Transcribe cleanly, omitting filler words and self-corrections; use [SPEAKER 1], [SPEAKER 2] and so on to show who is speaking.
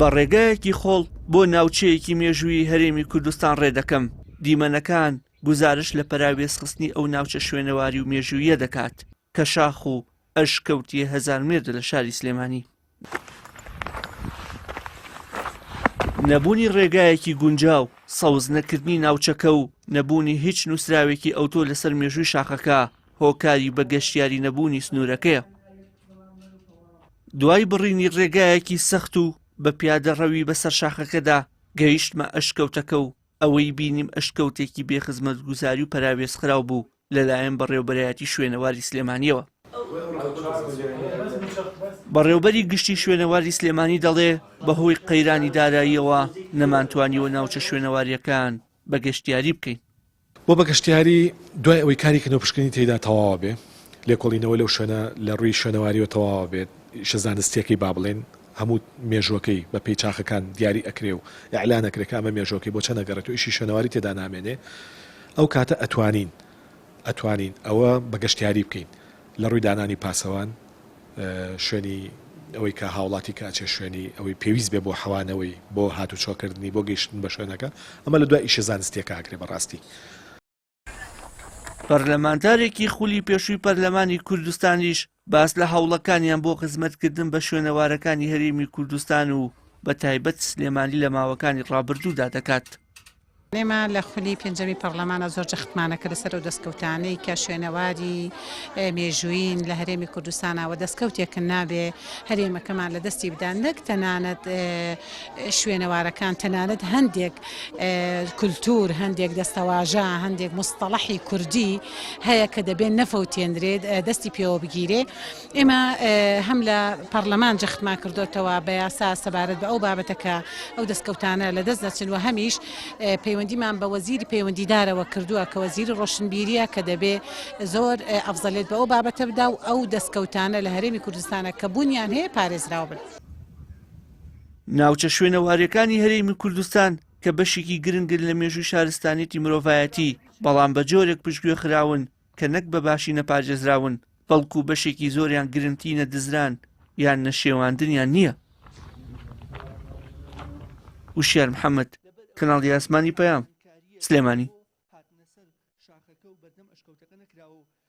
[SPEAKER 1] بە ڕێگایەکی خۆڵ بۆ ناوچەیەکی مێژووی هەرێمی کوردستان ڕێدەکەم. دیمەنەکان گزارش لە پەراوێزخستنی ئەو ناوچە شوێنەواری و مێژوویە دەکات کە شاخ و ئەشکەوتی هەزار مێردە لە شاری سلێمانی. نەبوونی ڕێگایەکی گونجاو، سەوز نەکردنی ناوچەکە و نەبوونی هیچ نووسراوێکی ئەوتۆ لەسەر مێژووی شاخەکە هۆکاری بە گەشتیاری نەبوونی سنوورەکەیە. دوای بڕینی ڕێگایەکی سەخت و بە پیادەڕەوی بەسەر شاخەکەدا گەیشتمە ئەشکەوتەکە و ئەوەی بینیم ئەشکەوتێکی بێخزمەتگوزاری و پەراوێزخراو بوو لەلایەن بەڕێوەبەرایەتی شوێنەواری سلێمانیەوە. بەڕێوەبەری گشتی شوێنەواری سلێمانی دەڵێ بەهۆی قەیرانی داراییەوە نەمانتوانیوە ناوچە شوێنەواریەکان بە گەشتیاری بکەین.
[SPEAKER 2] بۆ بە گەشتیاری دوای ئەوەی کاریکردنەوە پشکنی تێدا تەواوە بێ، لێکۆڵینەوە لەو شوێنە لە ڕووی شوێنەواریەوە تەواوە بێت، شەزانستیەکەی با بڵێن هەموو مێژوەکەی بە پێی چاخەکان دیاری ئەکرێ و ئەعلان ئەکرێت کە ئەمە مێژوەکەی بۆ چەند نەگەڕێت و ئیشی شوێنەواری تێدا نامێنێ. ئەو کاتە ئەتوانین ئەوە بە گەشتیاری بکەین لە ڕووی دانانی پاسەوان، شوێنی ئەوەی کە هاوڵاتی کاچێ شوێنی ئەوەی پێویست بێ بۆ حەوانەوەی بۆ هاتوچۆکردنی بۆ گەیشتن بە شوێنەکە. ئەمە لە دوای ئیشە زانستیەکە ئاکرێ بەڕاستی.
[SPEAKER 1] پەرلەمانتارێکی خولی پێشووی پەرلەمانی کوردستانیش باس لە هەوڵەکانیان بۆ خزمەتکردن بە شوێنەوارەکانی هەرێمی کوردستان و بە تایبەت سلێمانی لە ماوەکانی ڕابردوودا دەکات.
[SPEAKER 3] ئێمە لە خولی پێنجەمی پەرلەمانە زۆر جەختمانەکە لەسەر و دەستکەوتانەی کە شوێنەواری مێژووین لە هەرێمی کوردستانەوە دەستکەوتێکن نابێ هەرێمەکەمان لە دەستی بدان، نەک تەنانەت شوێنەوارەکان، تەنانەت هەندێک کولتور، هەندێک دەستەواژە، هەندێک مستەڵەحی کوردی هەیە کە دەبێت نەفەوتێنرێت دەستی پێوە بگیرێ. ئێمە هەم لە پەرلەمان جەختمان کردوتەوە بە یاسا سەبارەت بە ئەو بابەتەکە ئەو دەستکەوتانە لە دەست دەچن و هەمیش پەیوەندیمان بە وەزیری پەیوەندیدارەوە کردووە کە وەزیری ڕۆشنبیریە کە دەبێ زۆر ئەفزەلێت بە ئەو بابەتە بدا و ئەو دەستکەوتانە لە هەرێمی کوردستانە کە بوونیان هەیە پارێزراو بن.
[SPEAKER 1] ناوچە شوێنەواریەکانی هەرێمی کوردستان کە بەشێکی گرنگن لە مێژووی شارستانیەتی مرۆڤایەتی، بەڵام بە جۆرێک پشتگوێ خراون کە نەک بە باشی نەپارێزراون، بەڵکو بەشێکی زۆریان گرنگترینە دزران یان نەشێواندنیان نییە. وشیار محەممەد، کەناڵی ئاسمانی پەیام، سلێمانی.